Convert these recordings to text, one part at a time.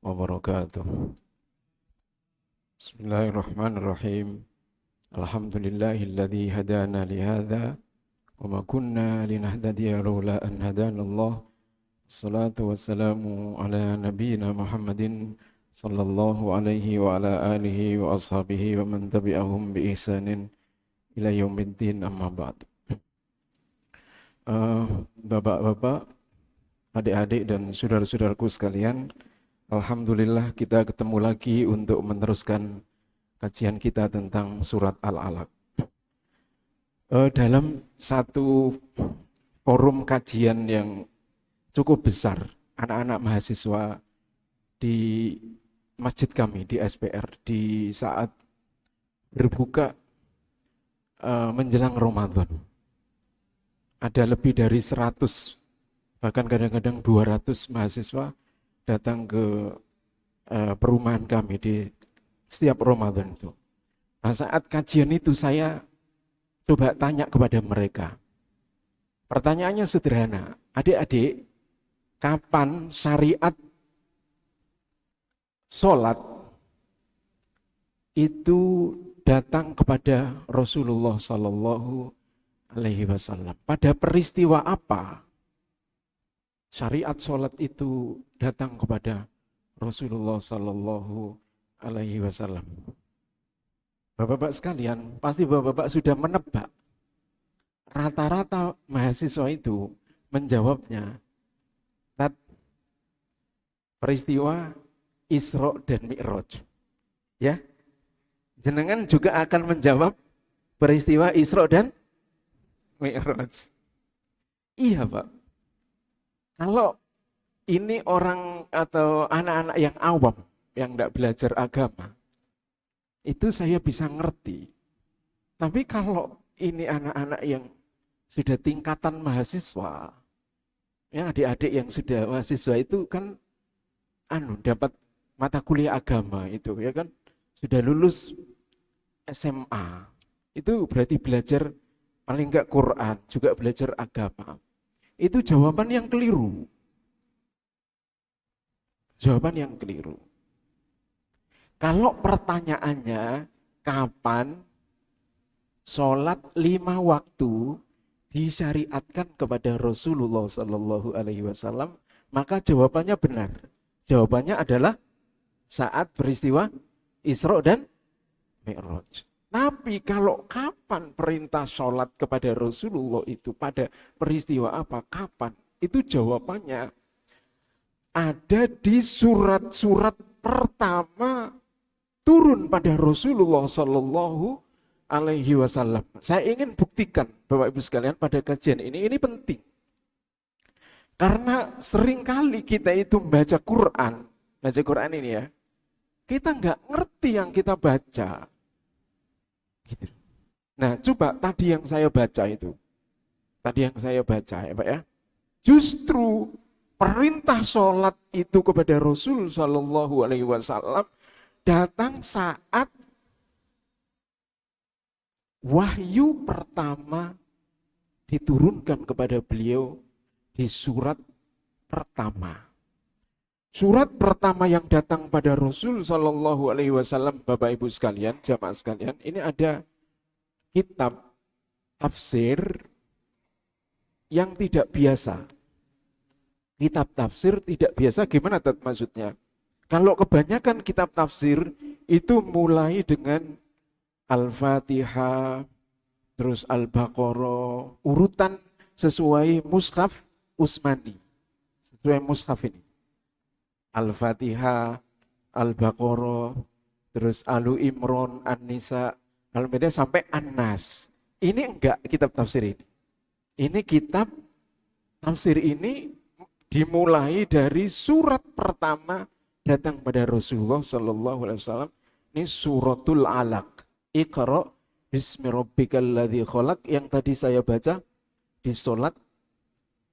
wabarakatuh. Bismillahirrahmanirrahim. Alhamdulillahilladzi hadana lihadza wa ma kunna linahtadiya laula an hadanallah. Assalatu wassalamu ala nabiyyina Muhammadin sallallahu alaihi wa ala alihi wa ashabihi wa man tabi'ahum bi ihsanin ila yaumiddin, amma ba'd. Bapak-bapak, adik-adik dan saudara-saudaraku sekalian, alhamdulillah kita ketemu lagi untuk meneruskan kajian kita tentang surat Al-Alaq. Dalam satu forum kajian yang cukup besar, anak-anak mahasiswa di masjid kami di SPR di saat berbuka menjelang Ramadan, ada lebih dari 100, bahkan kadang-kadang 200 mahasiswa datang ke perumahan kami di setiap Ramadan itu. Nah, saat kajian itu saya coba tanya kepada mereka. Pertanyaannya sederhana, adik-adik, kapan syariat sholat itu datang kepada Rasulullah Sallallahu Alaihi Wasallam? Pada peristiwa apa syariat sholat itu datang kepada Rasulullah Sallallahu Alaihi Wasallam? Bapak-bapak sekalian, pasti bapak-bapak sudah menebak. Rata-rata mahasiswa itu menjawabnya peristiwa Isra dan Mi'raj. Ya, jenengan juga akan menjawab peristiwa Isra dan Mi'raj. Iya, Pak. Kalau ini orang atau anak-anak yang awam, yang tidak belajar agama, itu saya bisa ngerti. Tapi kalau ini anak-anak yang sudah tingkatan mahasiswa, ya adik-adik yang sudah mahasiswa itu kan dapat mata kuliah agama itu, ya kan, sudah lulus SMA, itu berarti belajar paling enggak Quran, juga belajar agama. Itu jawaban yang keliru. Jawaban yang keliru. Kalau pertanyaannya kapan sholat 5 waktu disyariatkan kepada Rasulullah Sallallahu Alaihi Wasallam, maka jawabannya benar. Jawabannya adalah saat peristiwa Isra dan Mi'raj. Tapi kalau kapan perintah sholat kepada Rasulullah itu pada peristiwa apa, kapan? Itu jawabannya ada di surat-surat pertama turun pada Rasulullah Sallallahu Alaihi Wasallam. Saya ingin buktikan Bapak Ibu sekalian pada kajian ini penting. Karena seringkali kita itu baca Quran ini ya, kita nggak ngerti yang kita baca. Gitu. Nah, coba tadi yang saya baca ya Pak ya, justru perintah sholat itu kepada Rasul Sallallahu Alaihi Wasallam datang saat wahyu pertama diturunkan kepada beliau di surat pertama. Surat pertama yang datang pada Rasul Sallallahu Alaihi Wasallam, Bapak Ibu sekalian, jamaah sekalian, ini ada kitab tafsir yang tidak biasa. Kitab tafsir tidak biasa gimana maksudnya? Kalau kebanyakan kitab tafsir itu mulai dengan Al-Fatihah, terus Al-Baqarah, urutan sesuai mushaf Utsmani, sesuai mushaf ini. Al-Fatihah, Al-Baqarah, terus Alu Imran, An-Nisa, Al-Maidah sampai An-Nas. Ini enggak kitab tafsir ini. Ini kitab tafsir ini dimulai dari surat pertama datang pada Rasulullah Sallallahu Alaihi Wasallam. Ini suratul Alaq. Iqra bismi rabbikal ladzi khalaq yang tadi saya baca di sholat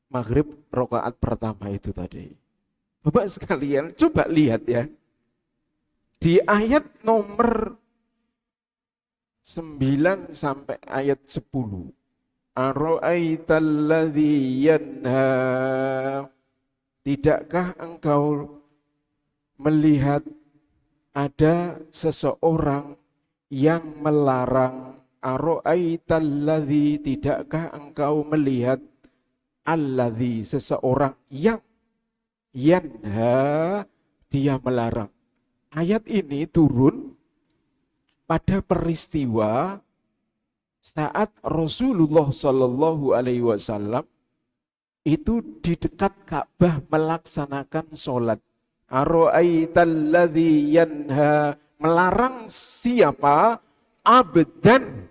maghrib rakaat pertama itu tadi. Bapak sekalian, coba lihat ya. Di ayat nomor 9 sampai ayat 10. Ara'aitalladzi yanha. Tidakkah engkau melihat ada seseorang yang melarang, aro'aitalladzi, tidakkah engkau melihat alladzi, seseorang yang yanha, dia melarang. Ayat ini turun pada peristiwa saat Rasulullah Shallallahu Alaihi Wasallam itu di dekat Ka'bah melaksanakan sholat. Aro'aitalladzi yanha, melarang siapa? Abdan,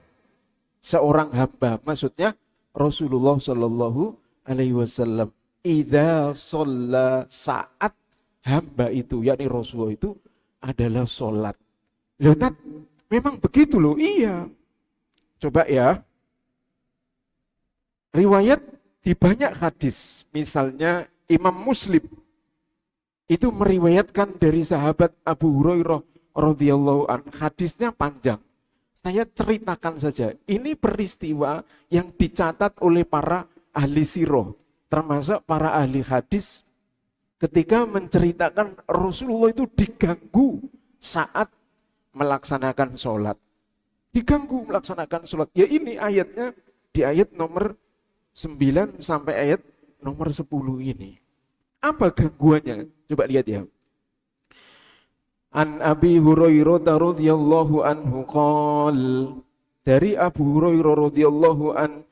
seorang hamba. Maksudnya Rasulullah Shallallahu Alaihi Wasallam. Idza sholla, saat hamba itu, yakni Rasulullah itu adalah sholat. Loh, memang begitu loh. Iya. Coba ya. Riwayat di banyak hadis, misalnya Imam Muslim itu meriwayatkan dari sahabat Abu Hurairah radhiyallahu an. Hadisnya panjang. Saya ceritakan saja. Ini peristiwa yang dicatat oleh para ahli sirah, termasuk para ahli hadis, ketika menceritakan Rasulullah itu diganggu saat melaksanakan sholat. Diganggu melaksanakan sholat. Ya ini ayatnya di ayat nomor 9 sampai ayat nomor 10 ini. Apa gangguannya? Coba lihat ya. An Abi Hurairah radhiyallahu anhu qol, dari Abu Hurairah radhiyallahu an,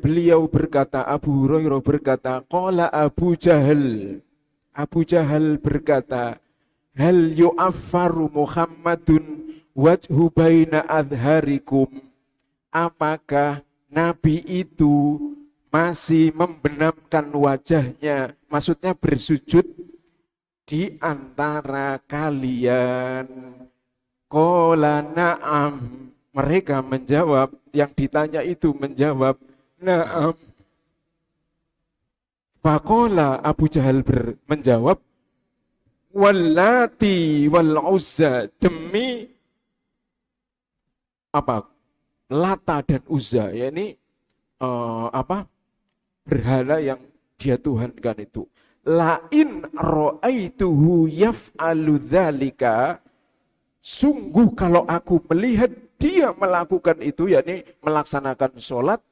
beliau berkata, Abu Hurairah berkata, qala Abu Jahal. Abu Jahal berkata, hal yu'affaru Muhammadun wajhu baina adharikum. Apakah Nabi itu masih membenamkan wajahnya, maksudnya bersujud di antara kalian? Qala na'am. Mereka menjawab, yang ditanya itu menjawab, na'am. Faqala, Abu Jahal menjawab, wallati wal uzza, demi apa? Lata dan Uzza, yakni berhala yang dia tuhankan itu. Lain ra'aituhu yaf'alu dzalika, sungguh kalau aku melihat dia melakukan itu, yakni melaksanakan sholat,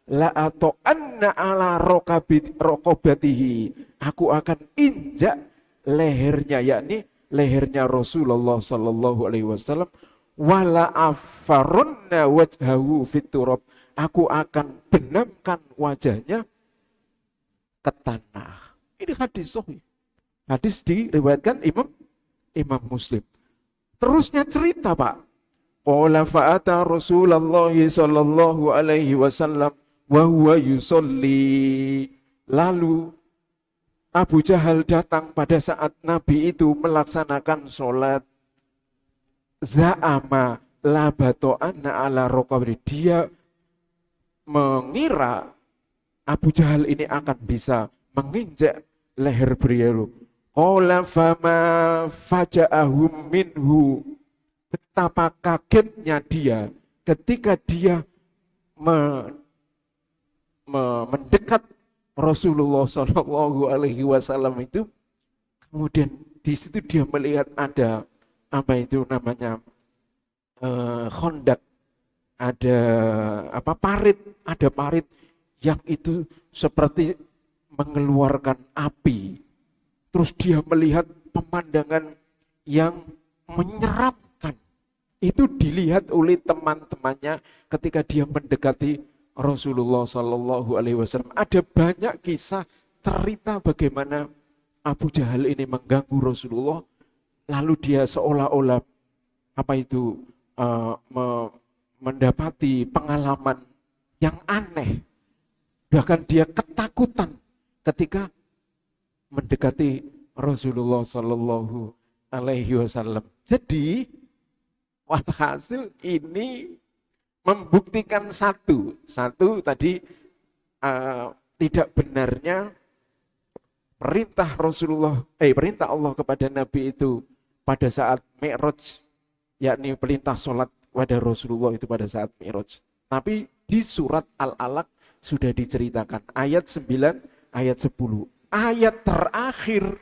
la atau anna ala raqabatihi, aku akan injak lehernya, yakni lehernya Rasulullah sallallahu alaihi wasallam, wala afarunna wajhahu fiturab, aku akan benamkan wajahnya ke tanah. Ini hadis sahih. Hadis diriwayatkan Imam Muslim. Terusnya cerita, Pak. Qala fa'ata Rasulullah sallallahu alaihi wasallam wa huwa yusolli. Lalu Abu Jahal datang pada saat Nabi itu melaksanakan sholat. Za'ama labato anna ala raqabri, dia mengira Abu Jahal ini akan bisa menginjak leher beliau. Qala fama faja'ahum minhu, betapa kagetnya dia ketika dia mendekat Rasulullah Shallallahu Alaihi Wasallam itu. Kemudian di situ dia melihat ada apa itu namanya khondak, ada parit, ada parit yang itu seperti mengeluarkan api. Terus dia melihat pemandangan yang menyeramkan. Itu dilihat oleh teman-temannya ketika dia mendekati Rasulullah Sallallahu Alaihi Wasallam. Ada banyak kisah cerita bagaimana Abu Jahal ini mengganggu Rasulullah, lalu dia seolah-olah mendapati pengalaman yang aneh, bahkan dia ketakutan ketika mendekati Rasulullah Sallallahu Alaihi Wasallam. Jadi walhasil ini membuktikan satu tadi tidak benarnya perintah perintah Allah kepada Nabi itu pada saat Mi'raj, yakni perintah sholat pada Rasulullah itu pada saat Mi'raj. Tapi di surat Al-Alaq sudah diceritakan ayat 9, ayat 10. Ayat terakhir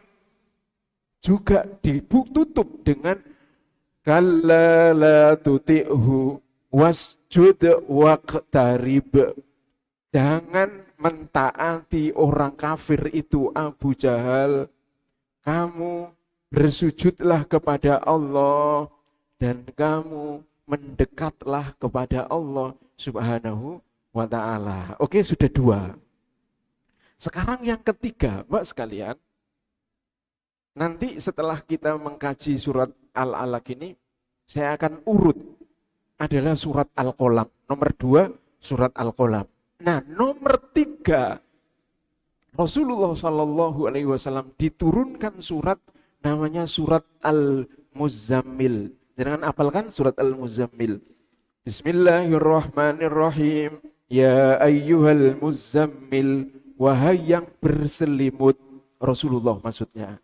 juga ditutup dengan kalla la tuti'hu wasjud waqtarib. Jangan mentaati orang kafir itu Abu Jahal. Kamu bersujudlah kepada Allah dan kamu mendekatlah kepada Allah Subhanahu wa ta'ala. Oke, sudah 2. Sekarang yang ketiga, Mbak sekalian. Nanti setelah kita mengkaji surat Al-Alaq ini, saya akan urut. Adalah surat Al-Qalam. Nomor 2, surat Al-Qalam. Nah, nomor 3, Rasulullah Shallallahu Alaihi Wasallam diturunkan surat namanya surat Al-Muzammil. Jangan apalkan surat Al-Muzammil. Bismillahirrahmanirrahim. Ya ayyuhal muzammil, wahai yang berselimut. Rasulullah maksudnya.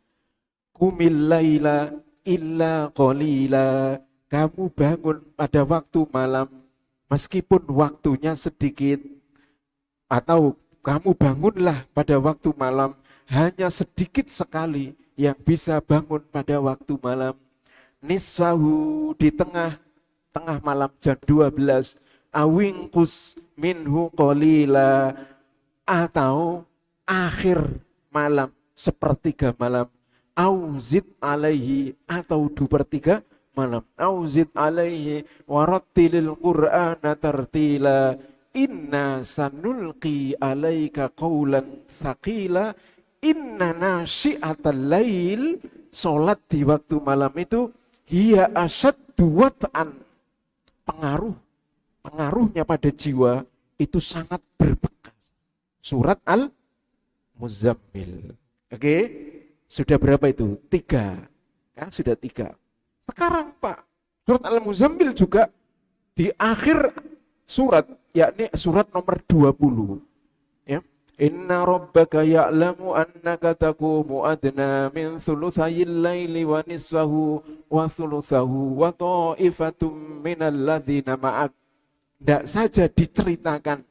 Qumil laila illa qalila. Kamu bangun pada waktu malam meskipun waktunya sedikit. Atau kamu bangunlah pada waktu malam, hanya sedikit sekali yang bisa bangun pada waktu malam. Nisfahu, di tengah malam jam 12. Awingkus minhu qalila, atau akhir malam, sepertiga malam. Auzid alaihi, atau 2/3 malam. Auzid alaihi warattilil qur'ana tartila. Inna sanulqi alaika qawlan thaqila. Inna nasyi'atal lail, salat di waktu malam itu hiya asyaddu wat'an. Pengaruhnya pada jiwa itu sangat berbekas. Surat Al-Muzammil. Oke, sudah berapa itu? 3. Ya, sudah 3. Sekarang Pak, surat Al-Muzammil juga di akhir surat, yakni surat nomor 20. Ya. Inna rabbaka ya'lamu annaka taqumu adna min thuluthayil laili wa nisfahu wa thuluthahu wa ta'ifatum minal ladzina ma'ak. Tidak saja diceritakan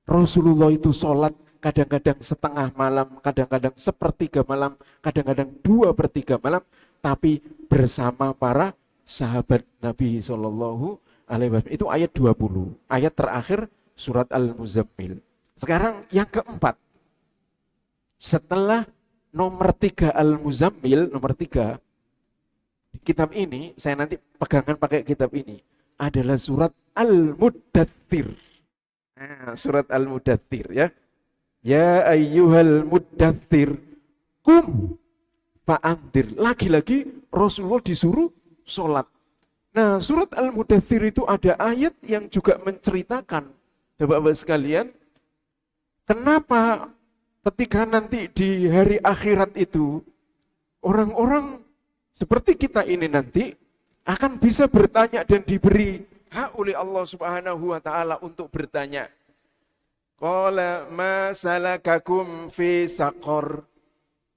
Rasulullah itu sholat kadang-kadang setengah malam, kadang-kadang sepertiga malam, kadang-kadang 2/3 malam, tapi bersama para sahabat Nabi Shallallahu Alaihi Wasallam. Itu ayat 20, ayat terakhir surat Al-Muzammil. Sekarang yang keempat, setelah nomor 3 Al-Muzammil, nomor 3 di kitab ini, saya nanti pegangan pakai kitab ini, adalah surat Al-Muddathir. Nah, surat Al-Muddathir ya. Ya ayyuhal muddathir kum fa'andir. Lagi-lagi Rasulullah disuruh sholat. Nah, surat Al-Muddathir itu ada ayat yang juga menceritakan, Bapak-bapak sekalian, kenapa ketika nanti di hari akhirat itu orang-orang seperti kita ini nanti akan bisa bertanya dan diberi hak oleh Allah Subhanahu wa taala untuk bertanya. Qala ma salakakum fi saqar?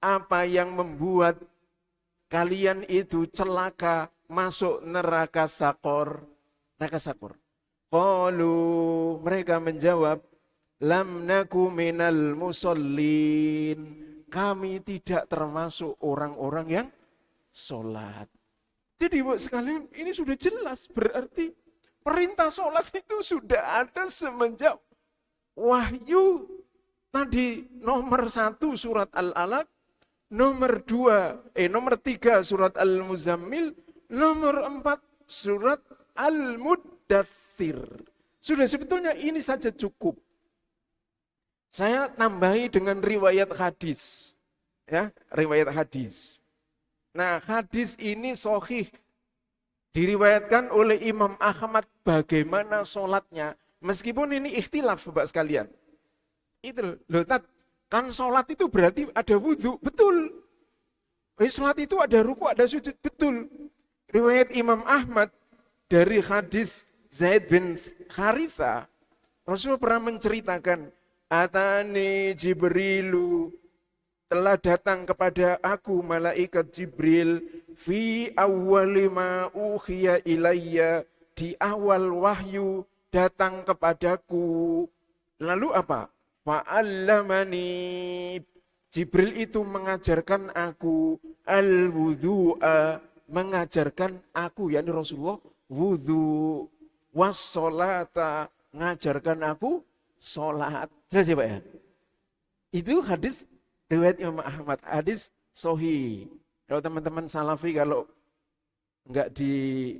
Apa yang membuat kalian itu celaka masuk neraka Saqar? Neraka Saqar. Qalu, mereka menjawab, lam naku minal musallin. Kami tidak termasuk orang-orang yang sholat. Jadi Bapak sekalian, ini sudah jelas, berarti perintah sholat itu sudah ada semenjak wahyu tadi nomor 1 surat Al-Alaq, nomor 3 surat Al-Muzammil, nomor 4 surat Al-Muddathir. Sudah, sebetulnya ini saja cukup. Saya tambahi dengan riwayat hadis. Ya, riwayat hadis. Nah, hadis ini sahih. Diriwayatkan oleh Imam Ahmad bagaimana sholatnya. Meskipun ini ikhtilaf Bapak sekalian. Itu loh, kan sholat itu berarti ada wudhu, betul. Sholat itu ada ruku, ada sujud, betul. Riwayat Imam Ahmad dari hadis Zaid bin Haritha, Rasul pernah menceritakan, Atani Jibrilu, telah datang kepada aku malaikat Jibril, fi awwali ma uhiya ilayya, di awal wahyu datang kepadaku. Lalu apa? Fa'allamani, Jibril itu mengajarkan aku al-wudhu'a, mengajarkan aku, yakni Rasulullah, wudhu, wassolata, mengajarkan aku sholat. Jelas ya Pak ya? Itu hadis riwayat Imam Ahmad, hadis sahih. Kalau teman-teman salafi kalau enggak dirojihkan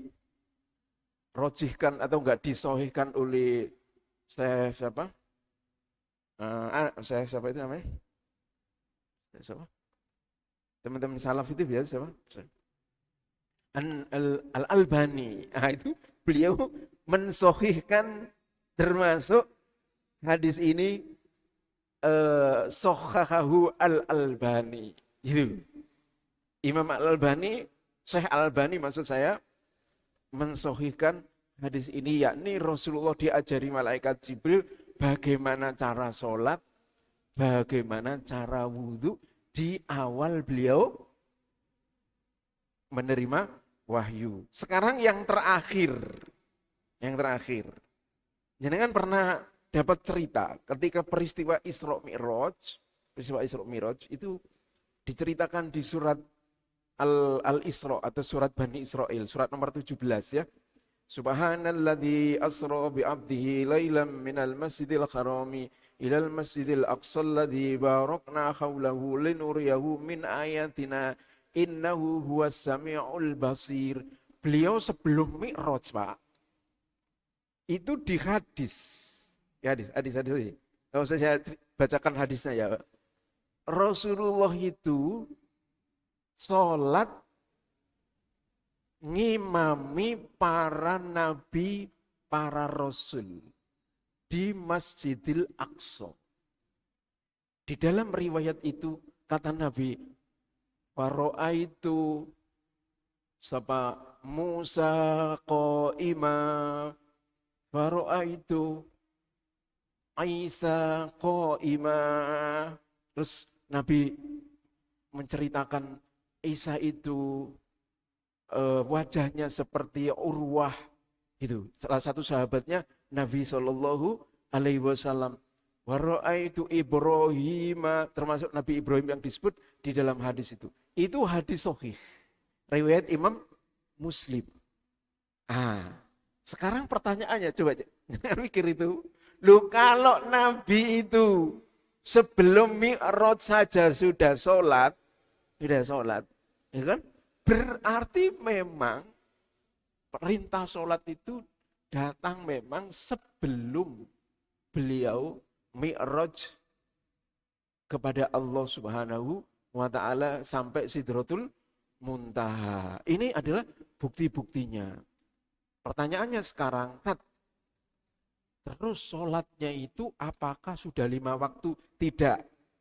atau enggak disohihkan oleh saya siapa? Saya siapa itu namanya? Siapa? Teman-teman salaf itu biasa siapa? Al-Albani. Nah, itu beliau mensohihkan termasuk hadis ini Sohahahu Al-Albani. Gitu. Imam Al-Albani, Syekh Al-Albani maksud saya, mensohihkan hadis ini, yakni Rasulullah diajari malaikat Jibril bagaimana cara sholat, bagaimana cara wudhu di awal beliau menerima wahyu. Sekarang yang terakhir. Jenengan pernah dapat cerita ketika peristiwa Isra Mi'raj itu diceritakan di surat Al-Isra atau surat Bani Israel, surat nomor 17 ya. Subhanalladzi asra bi'abdihi lailam minal masjidil harami ilal masjidil aqsa alladzi barakna haulahu linuriyahu min ayatina innahu huwas sami'ul basir. Beliau sebelum Mi'raj, Pak, itu di hadis. Ya, hadis. Kalau saya bacakan hadisnya ya, Pak. Rasulullah itu sholat ngimami para nabi, para rasul di Masjidil Aqsa. Di dalam riwayat itu kata Nabi, Faro'aitu sapa Musa qa'ima, Faro'aitu Isa qa'ima. Terus Nabi menceritakan Isa itu wajahnya seperti Urwah. Itu salah satu sahabatnya Nabi Shallallahu Alaihi Wasallam. Waro'aitu Ibrahim, termasuk Nabi Ibrahim yang disebut di dalam hadis itu. Itu hadis sahih, riwayat Imam Muslim. Sekarang pertanyaannya, coba jangan mikir itu. Loh, kalau Nabi itu sebelum Mi'raj saja sudah sholat, ya kan? Berarti memang perintah sholat itu datang memang sebelum beliau Mi'raj kepada Allah Subhanahu wa ta'ala sampai Sidratul Muntaha. Ini adalah bukti-buktinya. Pertanyaannya sekarang, terus sholatnya itu apakah sudah 5 waktu? Tidak.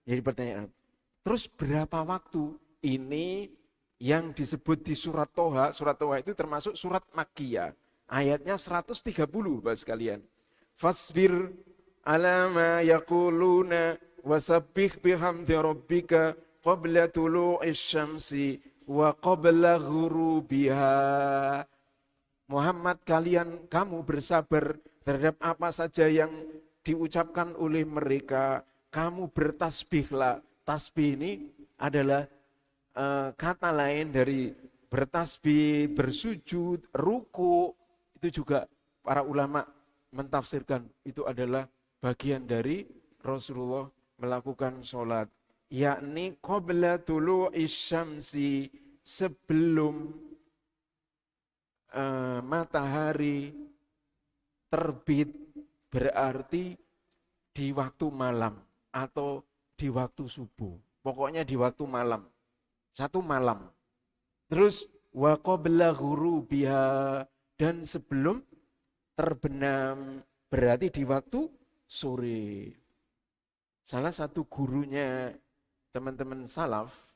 Jadi pertanyaan. Terus berapa waktu? Ini yang disebut di surat Toha. Surat Toha itu termasuk surat Makkiyah. Ayatnya 130, Bapak sekalian. Fasbir ala ma yaquluna wasabbih bihamdi rabbika qabla tulu'is syamsi wa qabla ghurubiha. Muhammad, kamu bersabar terhadap apa saja yang diucapkan oleh mereka. Kamu bertasbihlah. Tasbih ini adalah kata lain dari bertasbih, bersujud, ruku. Itu juga para ulama mentafsirkan itu adalah bagian dari Rasulullah melakukan sholat, yakni qabla tulu'is syamsi, sebelum matahari terbit, berarti di waktu malam atau di waktu subuh. Pokoknya di waktu malam, satu malam. Terus wa qabla ghurubiha, dan sebelum terbenam, berarti di waktu sore. Salah satu gurunya teman-teman salaf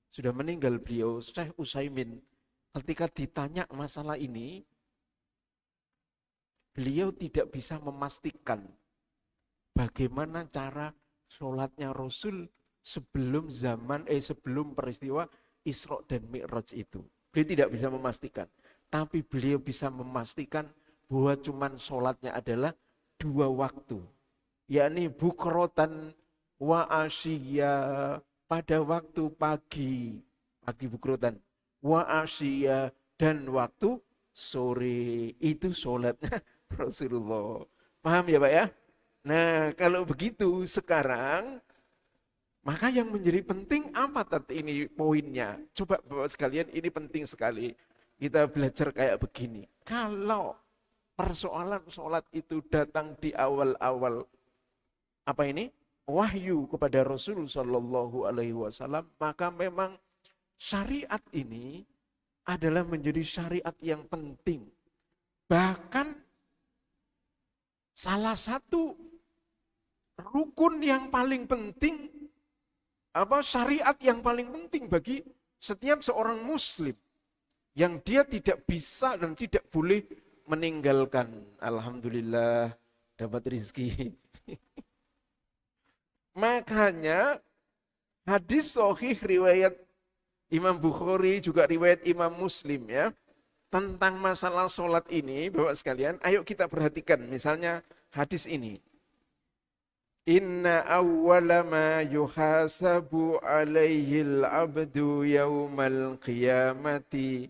sudah meninggal, beliau Syekh Utsaimin. Ketika ditanya masalah ini, beliau tidak bisa memastikan bagaimana cara sholatnya Rasul sebelum sebelum peristiwa Isra dan Mi'raj itu. Beliau tidak bisa memastikan, tapi beliau bisa memastikan bahwa cuman sholatnya adalah 2 waktu, yakni bukrotan wa asyiya, pada waktu pagi bukrotan, wa asya, dan waktu sore. Itu sholatnya Rasulullah. Paham ya Pak ya? Nah kalau begitu sekarang, maka yang menjadi penting apa tadi ini poinnya? Coba Bapak sekalian, ini penting sekali. Kita belajar kayak begini. Kalau persoalan sholat itu datang di awal-awal apa ini? Wahyu kepada Rasul Shallallahu Alaihi Wasallam, maka memang syariat ini adalah menjadi syariat yang penting. Bahkan salah satu rukun yang paling penting, syariat yang paling penting bagi setiap seorang muslim yang dia tidak bisa dan tidak boleh meninggalkan. Alhamdulillah dapat rezeki. Makanya hadis sahih riwayat Imam Bukhari juga riwayat Imam Muslim ya, tentang masalah sholat ini Bapak sekalian, ayo kita perhatikan misalnya hadis ini. Inna awwala ma yuhasabu alaihi al-abdu yawmal qiyamati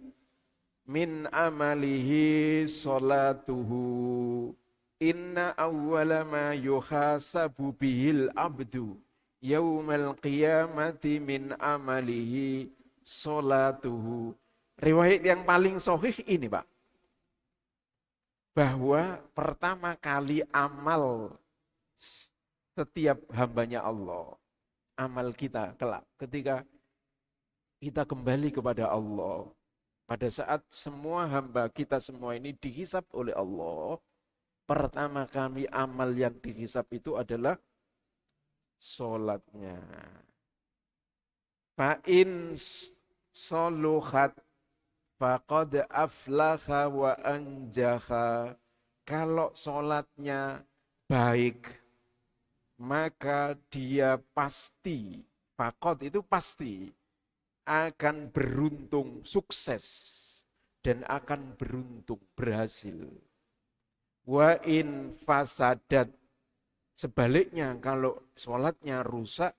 min amalihi sholatuhu. Inna awwala ma yuhasabu bihil abdu yawmal qiyamati min amalihi sholatuhu. Riwayat yang paling sahih ini Pak, bahwa pertama kali amal setiap hambanya Allah, amal kita kelak ketika kita kembali kepada Allah, pada saat semua hamba kita semua ini dihisab oleh Allah, pertama kali amal yang dihisab itu adalah sholatnya. Fa'in soluhat faqad aflaha wa anjaha. Kalau sholatnya baik, maka dia pasti, faqad itu pasti, akan beruntung, sukses, dan akan beruntung, berhasil. Wa in fasadat, sebaliknya kalau sholatnya rusak,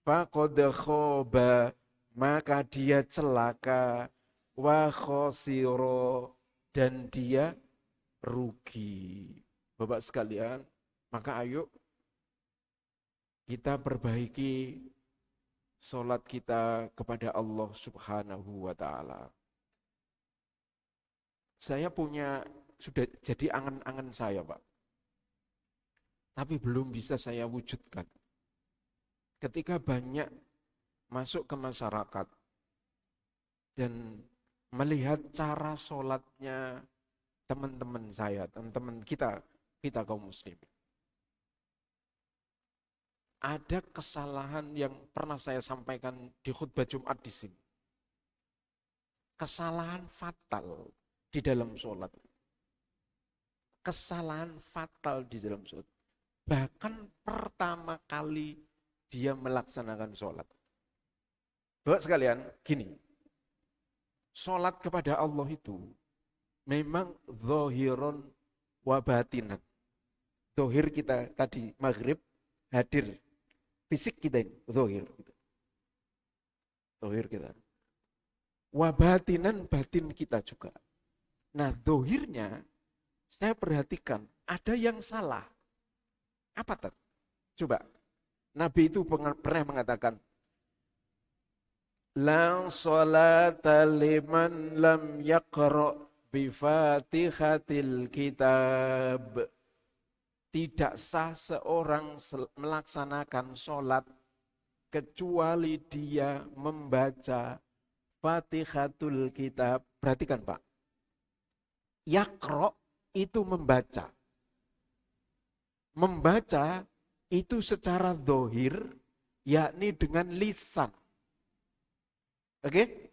faqad khoba, maka dia celaka, wa khosiro, dan dia rugi. Bapak sekalian, maka ayo kita perbaiki sholat kita kepada Allah Subhanahu wa ta'ala. Saya sudah jadi angan-angan saya Pak, tapi belum bisa saya wujudkan. Ketika banyak masuk ke masyarakat dan melihat cara sholatnya teman-teman saya, teman-teman kita kaum muslim, ada kesalahan yang pernah saya sampaikan di khutbah Jumat di sini. Kesalahan fatal di dalam sholat. Kesalahan fatal di dalam sholat. Bahkan pertama kali dia melaksanakan sholat. Bapak sekalian, gini. Sholat kepada Allah itu memang zahiron wa batinan. Zahir kita tadi maghrib hadir. Fisik kita ini, zahir. Zahir kita. Wa batinan, batin kita juga. Nah, zahirnya saya perhatikan ada yang salah. Apa tadi? Coba. Nabi itu pernah mengatakan, la sholata liman lam yaqra' bi fatihatil kitab. Tidak sah seorang melaksanakan sholat kecuali dia membaca Fatihatul Kitab. Perhatikan Pak, yaqra' itu membaca. Membaca itu secara zahir, yakni dengan lisan. Oke?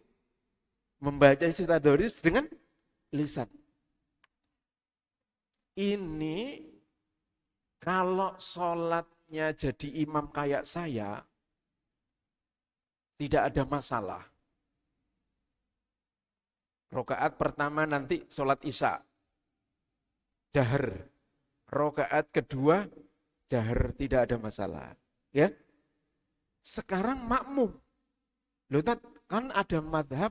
Membaca secara zahir dengan lisan. Ini kalau sholatnya jadi imam kayak saya, tidak ada masalah. Rokaat pertama nanti sholat isya, jahar. Rokaat kedua, jahar, tidak ada masalah. Ya, Sekarang makmum. Loh, kan ada madhab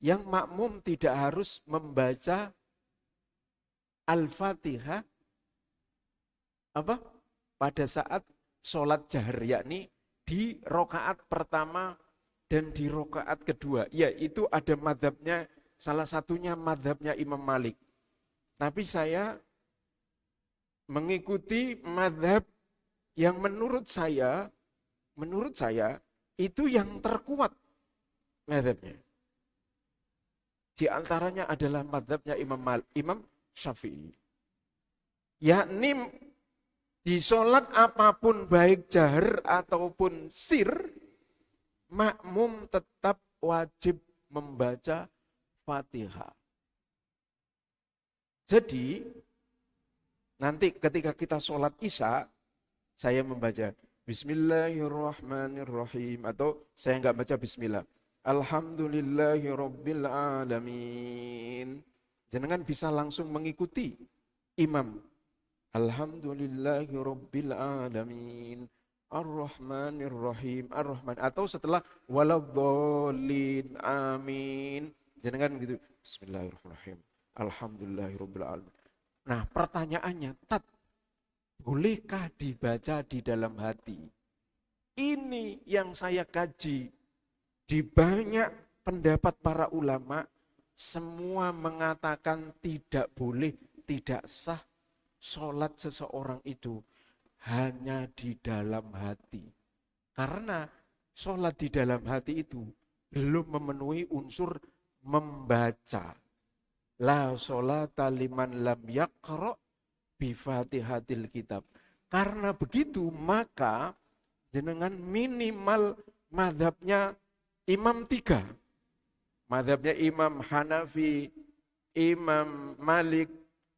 yang makmum tidak harus membaca Al-Fatihah pada saat sholat jahar, yakni di rokaat pertama dan di rokaat kedua. Ya, itu ada madhabnya, salah satunya madhabnya Imam Malik. Tapi saya mengikuti madhab yang menurut saya itu yang terkuat madhabnya. Di antaranya adalah madhabnya Imam Syafi'i. Yakni di sholat apapun baik jahar ataupun sir, makmum tetap wajib membaca Fatihah. Jadi nanti ketika kita sholat Isya, saya membaca Bismillahirrahmanirrahim, atau saya enggak baca Bismillah. Alhamdulillahirabbil alamin. Jenengan bisa langsung mengikuti imam. Alhamdulillahirabbil alamin. Ar-Rahmanir-Rahim. Ar-Rahman, atau setelah waladhdallin amin. Jenengan gitu. Bismillahirrahmanirrahim. Alhamdulillahirabbil alamin. Nah, pertanyaannya, bolehkah dibaca di dalam hati? Ini yang saya kaji. Di banyak pendapat para ulama, semua mengatakan tidak boleh, tidak sah sholat seseorang itu hanya di dalam hati. Karena sholat di dalam hati itu belum memenuhi unsur membaca. La sholata liman lam yaqra' bi fatihatil kitab. Karena begitu, maka jenengan minimal madhabnya Imam 3. Madhabnya Imam Hanafi, Imam Malik,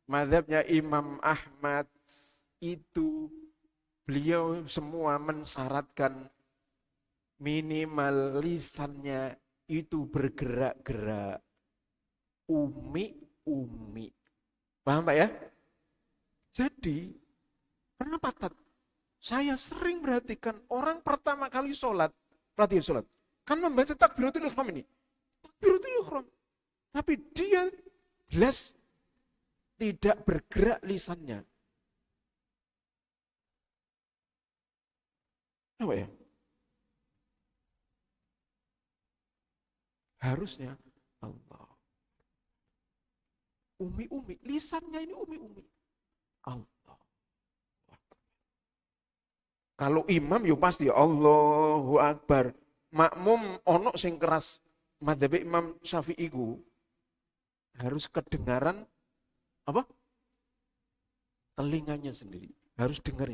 madhabnya Imam Ahmad, itu beliau semua mensyaratkan minimal lisannya itu bergerak-gerak. Umi. Paham Pak ya? Jadi, kenapa saya sering perhatikan orang pertama kali sholat, perhatikan sholat, kan membaca takbiratul ihram ini. Takbiratul ihram. Tapi dia jelas tidak bergerak lisannya. Apa ya? Harusnya Allah. Umi. Lisannya ini umi. Allah. Kalau imam ya pasti Allahu Akbar. Makmum ono sing keras. Madzhab Imam Syafi'i ku harus kedengaran telinganya sendiri. Harus dengar.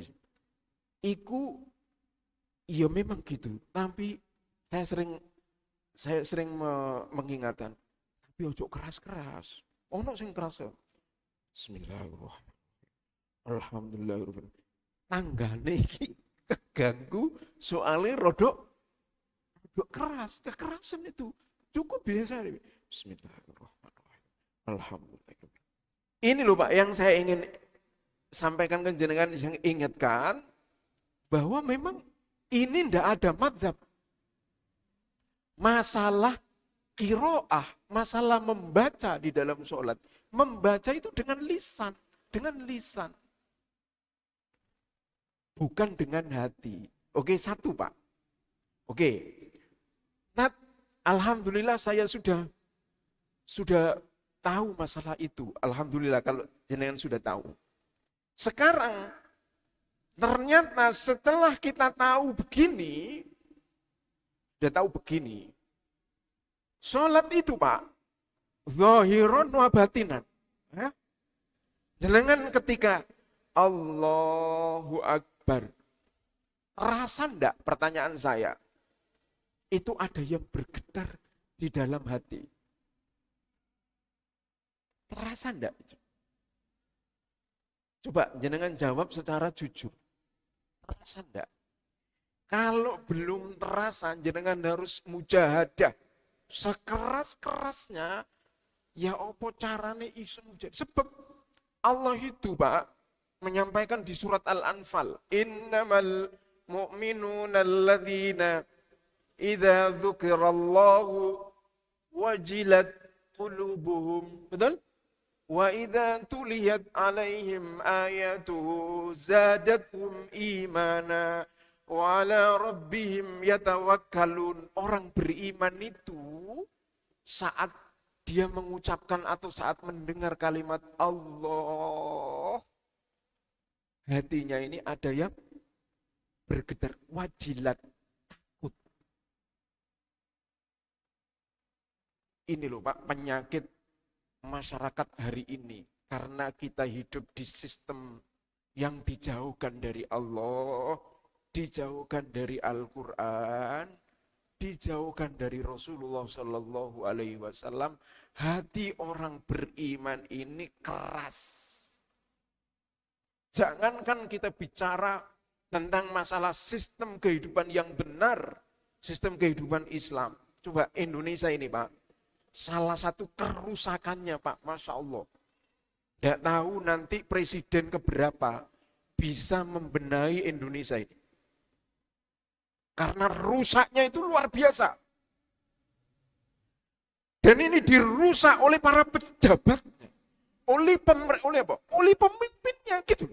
Iku ya memang gitu. Tapi saya sering mengingatkan, tapi ojo keras-keras. Ono sing keras. Bismillahirrahmanirrahim. Alhamdulillahirrahmanirrahim. Tanggane iki keganggu soalnya rodok keras, kekerasan itu cukup biasa. Bismillahirrahmanirrahim. Alhamdulillah. Ini loh Pak yang saya ingin sampaikan ke jenengan, yang ingatkan bahwa memang ini ndak ada madzhab. Masalah qiraah, masalah membaca di dalam sholat. Membaca itu dengan lisan, bukan dengan hati. Oke, satu Pak. Oke. Nah, alhamdulillah saya sudah tahu masalah itu. Alhamdulillah kalau jenengan sudah tahu. Sekarang ternyata setelah kita tahu begini, sholat itu Pak, zahiron wa batinan. Ya? Jenengan ketika Allahu Akbar, terasa enggak, pertanyaan saya, itu ada yang bergetar di dalam hati? Terasa enggak? Coba jenengan jawab secara jujur. Terasa enggak? Kalau belum terasa, jenengan harus mujahadah. Sekeras-kerasnya, ya apa carane iso mujahadah. Sebab Allah itu Pak, menyampaikan di surat Al-Anfal, innamal mu'minuna alladzina idza dzukirallahu wajilat qulubuhum. Betul? Wa idza tuliyat alaihim ayatuhu zadatuhum imana wa ala rabbihim yatawakkalun. Orang beriman itu saat dia mengucapkan atau saat mendengar kalimat Allah, hatinya ini ada yang bergetar, wajilat, takut. Ini loh Pak, penyakit masyarakat hari ini. Karena kita hidup di sistem yang dijauhkan dari Allah, dijauhkan dari Al-Quran, dijauhkan dari Rasulullah Shallallahu Alaihi Wasallam, hati orang beriman ini keras. Jangankan kita bicara tentang masalah sistem kehidupan yang benar, sistem kehidupan Islam. Coba Indonesia ini Pak, salah satu kerusakannya Pak, Masya Allah. Tidak tahu nanti presiden keberapa bisa membenahi Indonesia ini. Karena rusaknya itu luar biasa. Dan ini dirusak oleh para pejabatnya. Oleh pemimpinnya gitu.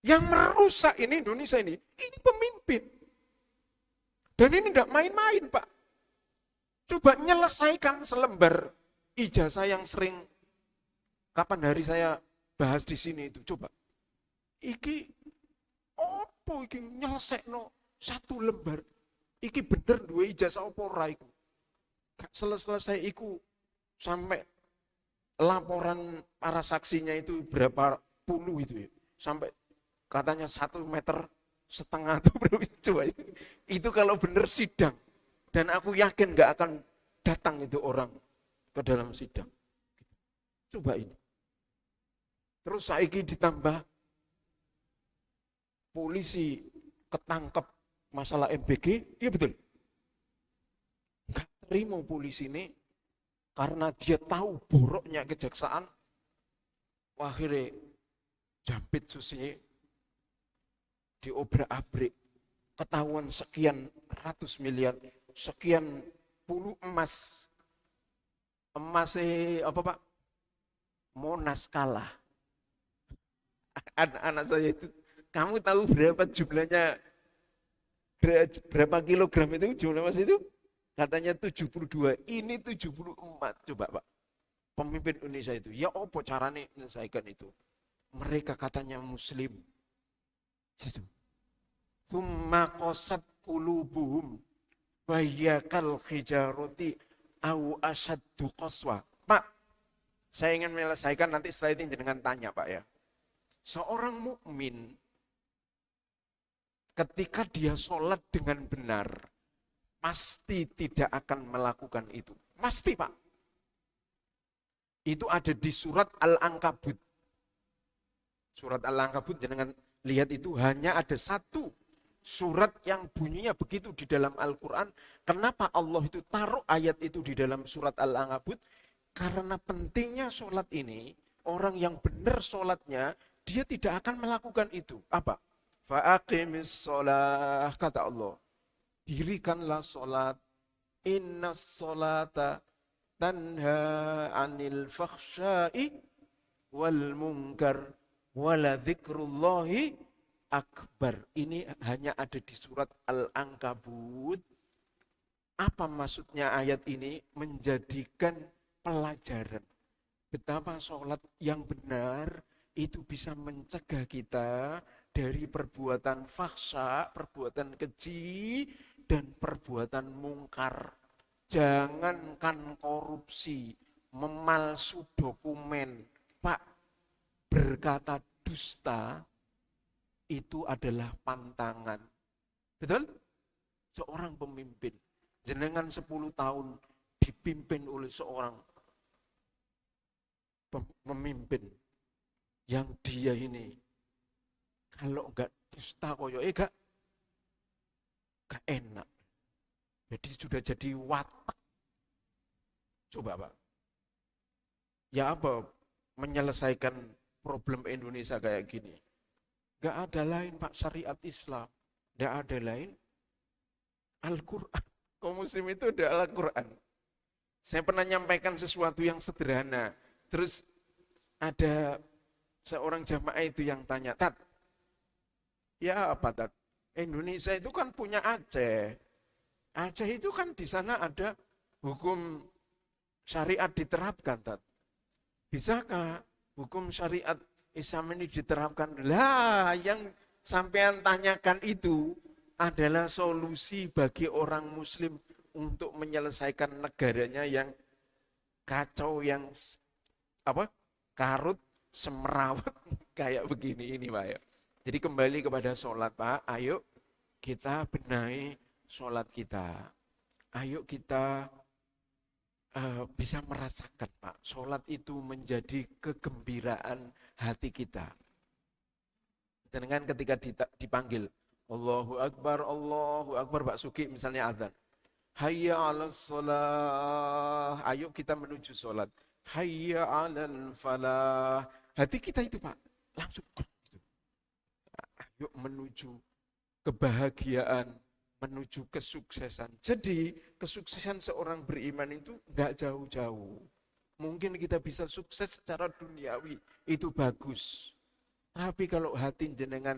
Yang merusak ini Indonesia ini pemimpin. Dan ini tidak main-main Pak. Coba nyelesaikan selembar ijazah yang sering kapan hari saya bahas di sini itu. Coba. Iki opo iki nyelesekno satu lembar. Iki bener dua ijazah opo ora iku. Gak selesai iku sampai laporan para saksinya itu berapa puluh itu ya. Sampai katanya 1,5 meter tuh bro. Coba itu kalau bener sidang. Dan aku yakin gak akan datang itu orang ke dalam sidang. Coba ini. Terus saiki ditambah polisi ketangkep masalah MBG, iya betul. Enggak terima polisi ini karena dia tahu boroknya kejaksaan. Akhirnya jampit susi diobrak-abrik. Ketahuan sekian ratus miliar, sekian puluh emas. Emasnya apa Pak? Monas kalah. Anak-anak saya itu, kamu tahu berapa jumlahnya, berapa kilogram itu jumlah emas itu? Katanya 72, ini 74. Coba Pak, pemimpin Indonesia itu, ya apa caranya menyelesaikan itu? Mereka katanya muslim. Gitu. Tsumma qasat qulubuhum fayyakal hijarati au asyaddu qaswa. Pak, saya ingin menyelesaikan nanti setelah itu dengan tanya Pak ya. Seorang mukmin ketika dia sholat dengan benar, pasti tidak akan melakukan itu. Pasti Pak. Itu ada di surat Al-Ankabut. Surat Al-Ankabut, jangan lihat itu hanya ada satu surat yang bunyinya begitu di dalam Al-Quran. Kenapa Allah itu taruh ayat itu di dalam surat Al-Ankabut? Karena pentingnya sholat ini, orang yang benar sholatnya, dia tidak akan melakukan itu. Apa? Fa'aqimis sholah, kata Allah. Dirikanlah sholat. Inna sholata tanha anil fakhsyai wal munkar wala dzikrullahi akbar. Ini hanya ada di surat Al-Ankabut. Apa maksudnya ayat ini? Menjadikan pelajaran betapa sholat yang benar itu bisa mencegah kita dari perbuatan fahsya, perbuatan keji, dan perbuatan mungkar. Jangankan korupsi, memalsu dokumen, Pak, berkata dusta, itu adalah pantangan. Betul? Seorang pemimpin, jenengan 10 tahun dipimpin oleh seorang pemimpin yang dia ini kalau enggak dusta koyo gak enak. Jadi sudah jadi watak. Coba Pak. Ya apa menyelesaikan problem Indonesia kayak gini? Gak ada lain Pak syariat Islam. Gak ada lain Al-Quran. Kaum muslim itu ada Al-Quran. Saya pernah nyampaikan sesuatu yang sederhana. Terus ada seorang jamaah itu yang tanya, Tat, ya apa Tat? Indonesia itu kan punya Aceh. Aceh itu kan di sana ada hukum syariat diterapkan, Tat. Bisakah hukum syariat Islam ini diterapkan? Lah, yang sampean tanyakan itu adalah solusi bagi orang muslim untuk menyelesaikan negaranya yang kacau, yang karut, semerawut kayak begini ini Pak. Jadi kembali kepada sholat Pak, ayo kita benahi sholat kita. Ayo kita bisa merasakan Pak, sholat itu menjadi kegembiraan hati kita. Dengan ketika dipanggil, Allahu Akbar Pak Suki misalnya azan. Hayya 'alas shalah, ayo kita menuju sholat. Hayya 'alal falah. Hati kita itu Pak, langsung gitu. Ayo menuju kebahagiaan, menuju kesuksesan. Jadi kesuksesan seorang beriman itu enggak jauh-jauh. Mungkin kita bisa sukses secara duniawi, itu bagus. Tapi kalau hati jenengan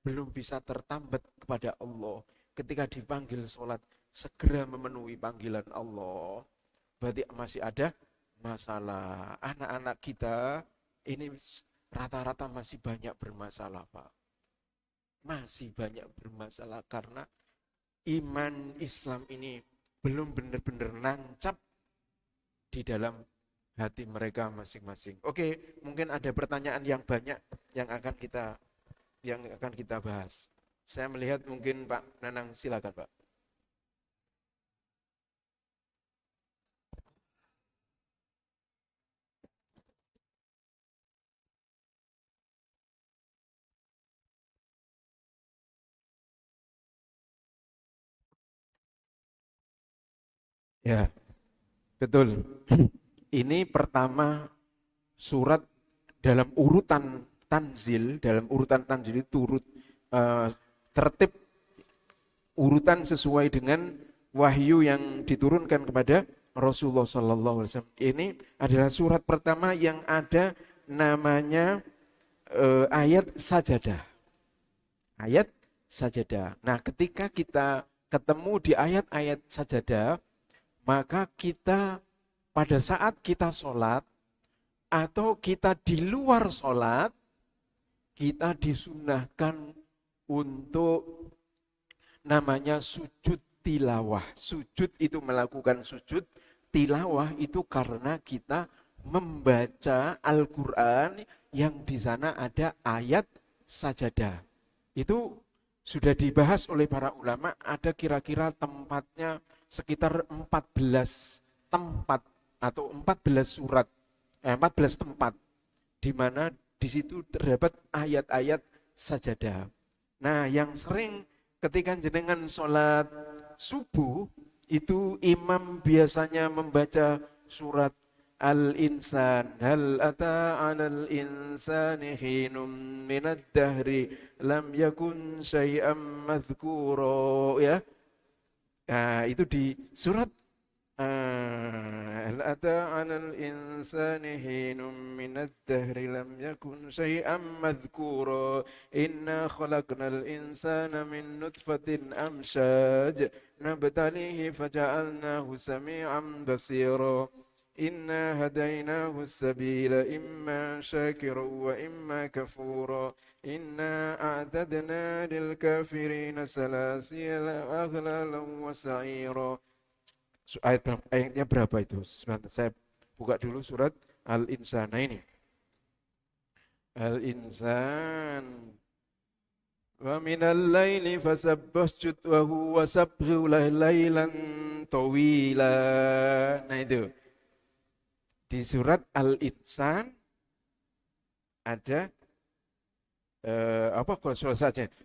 belum bisa tertambat kepada Allah, ketika dipanggil sholat, segera memenuhi panggilan Allah, berarti masih ada masalah. Anak-anak kita ini rata-rata masih banyak bermasalah Pak. Masih banyak bermasalah karena iman Islam ini belum benar-benar nancap di dalam hati mereka masing-masing. Oke, mungkin ada pertanyaan yang banyak yang akan kita bahas. Saya melihat mungkin Pak Nanang, silakan Pak. Ya, betul. Ini pertama surat dalam urutan tanzil itu turut tertib urutan sesuai dengan wahyu yang diturunkan kepada Rasulullah SAW. Ini adalah surat pertama yang ada namanya ayat sajadah. Ayat sajadah. Nah, ketika kita ketemu di ayat-ayat sajadah, maka kita pada saat kita sholat atau kita di luar sholat, kita disunahkan untuk namanya sujud tilawah. Sujud itu melakukan sujud, tilawah itu karena kita membaca Al-Quran yang di sana ada ayat sajadah. Itu sudah dibahas oleh para ulama, ada kira-kira tempatnya sekitar 14 tempat atau 14 surat, 14 tempat di mana di situ terdapat ayat-ayat sajadah. Nah, yang sering ketika jenengan sholat subuh itu imam biasanya membaca surat Al-Insan, hal ata 'alal insani hinum minad dahri lam yakun syai'am madhkura, ya. Nah, itu di surat hal ata 'alal insani hinum minad dahri lam yakun syai'am madhkura inna khalaqnal insana min nutfatin amshaj nabtalihi faja'alnahu sami'an basira. Inna hadainahu as-sabila imma syakiran wa imma kafura. Inna a'tadna lil kafirina salasila aghlalan wa sa'ira. Ayatnya berapa itu? Sebentar, saya buka dulu surat Al-Insan. Nah ini. Al-Insan. Wa minal laili fasabbahjud wa huwa sabhu laylan tawila. Nah itu. Di surat Al-Insan ada kalau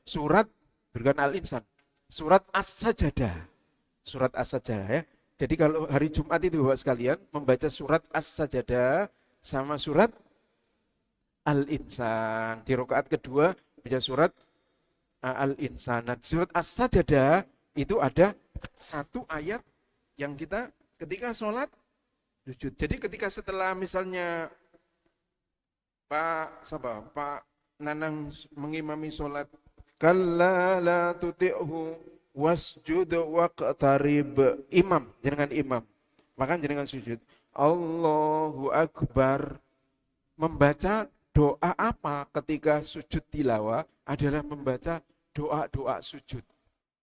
surat bukan Al-Insan, surat As-Sajadah. Surat As-Sajadah, ya. Jadi kalau hari Jumat itu Bapak sekalian membaca surat As-Sajadah sama surat Al-Insan. Di rakaat kedua baca surat Al-Insan. Surat As-Sajdah itu ada satu ayat yang kita ketika sholat sujud. Jadi ketika setelah misalnya Pak Nanang mengimami sholat, kalla la tuti'hu wasjud waqtarib, imam, jenengan imam, maka jenengan sujud. Allahu Akbar. Membaca doa apa ketika sujud tilawah adalah membaca doa-doa sujud.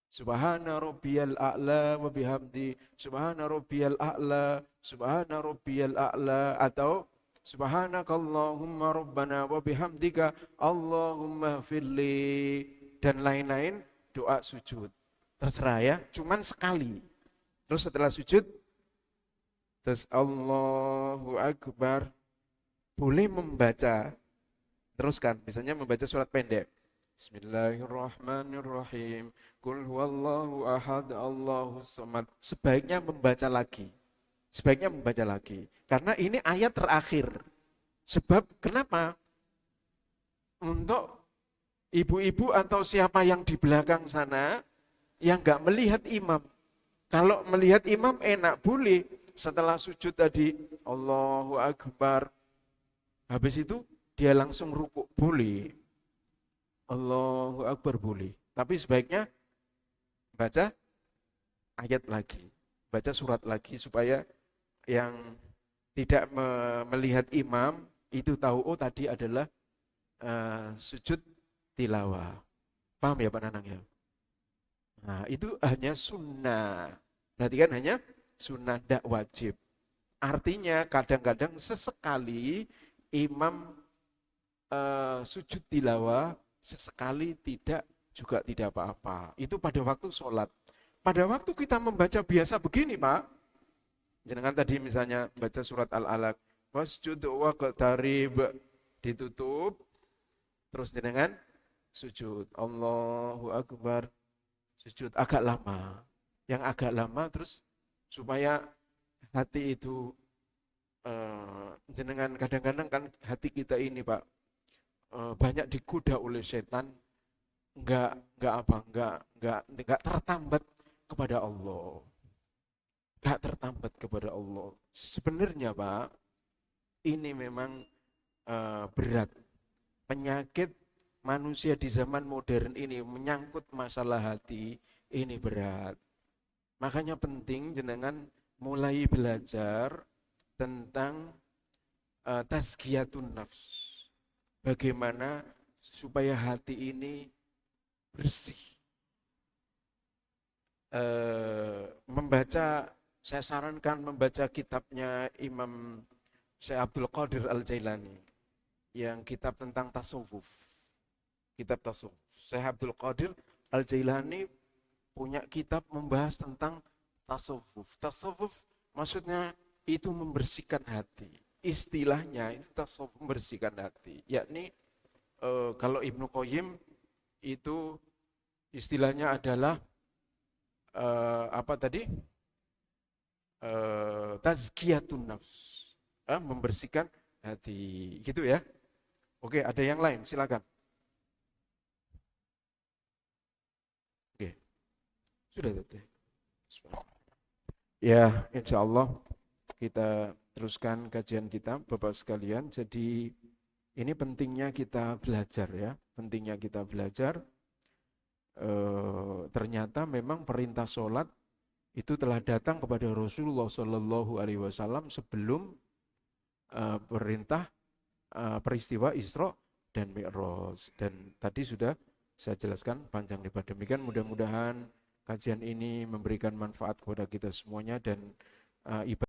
Subhana rabbiyal a'la wa bihamdi, subhana rabbiyal a'la, subhana rabbiyal a'la, atau subhanakallahumma rabbana wa bihamdika Allahumma firli, dan lain-lain doa sujud. Terserah ya, cuman sekali. Terus setelah sujud, terus Allahu Akbar, boleh membaca, teruskan, misalnya membaca surat pendek. Bismillahirrahmanirrahim. Qul huwallahu ahad, Allahus samad. Sebaiknya membaca lagi. Sebaiknya membaca lagi. Karena ini ayat terakhir. Sebab kenapa? Untuk ibu-ibu atau siapa yang di belakang sana yang enggak melihat imam. Kalau melihat imam enak, boleh. Setelah sujud tadi, Allahu Akbar, habis itu dia langsung rukuk, boleh. Allahu Akbar, boleh. Tapi sebaiknya baca ayat lagi, baca surat lagi, supaya yang tidak melihat imam itu tahu, oh tadi adalah sujud tilawah. Paham ya Pak Nanang ya? Nah itu hanya sunnah. Berarti kan hanya sunnah, tidak wajib. Artinya kadang-kadang sesekali imam sujud tilawah, sesekali tidak, juga tidak apa-apa. Itu pada waktu sholat. Pada waktu kita membaca biasa begini Pak, jangan tadi misalnya baca surat Al-Alaq, wasjud waqtarib, ditutup, terus jenengan sujud, Allahu Akbar, sujud agak lama. Yang agak lama terus supaya hati itu, jenengan kadang-kadang kan hati kita ini Pak, banyak digoda oleh setan, enggak tertambat kepada Allah. Enggak tertambat kepada Allah. Sebenarnya Pak, ini memang berat. Penyakit manusia di zaman modern ini menyangkut masalah hati, ini berat. Makanya penting jenengan mulai belajar tentang tazkiyatun nafs. Bagaimana supaya hati ini bersih. Saya sarankan membaca kitabnya Imam Syekh Abdul Qadir Al-Jailani, yang kitab tentang tasawuf. Kitab tasawuf. Syekh Abdul Qadir Al-Jailani punya kitab membahas tentang tasawuf. Tasawuf maksudnya itu membersihkan hati. Istilahnya itu tasawuf, membersihkan hati. Yakni kalau Ibnu Qayyim itu istilahnya adalah apa tadi? Tazkiyatun nafs. Membersihkan hati. Gitu ya. Oke, ada yang lain, silakan. Oke. Sudah tadi. Ya, insya Allah kita teruskan kajian kita, Bapak sekalian. Jadi ini pentingnya kita belajar ya, pentingnya kita belajar. Ternyata memang perintah sholat itu telah datang kepada Rasulullah Shallallahu Alaihi Wasallam sebelum perintah peristiwa Isra dan Mi'raj. Dan tadi sudah saya jelaskan panjang lebar. Demikian mudah-mudahan kajian ini memberikan manfaat kepada kita semuanya dan ibadah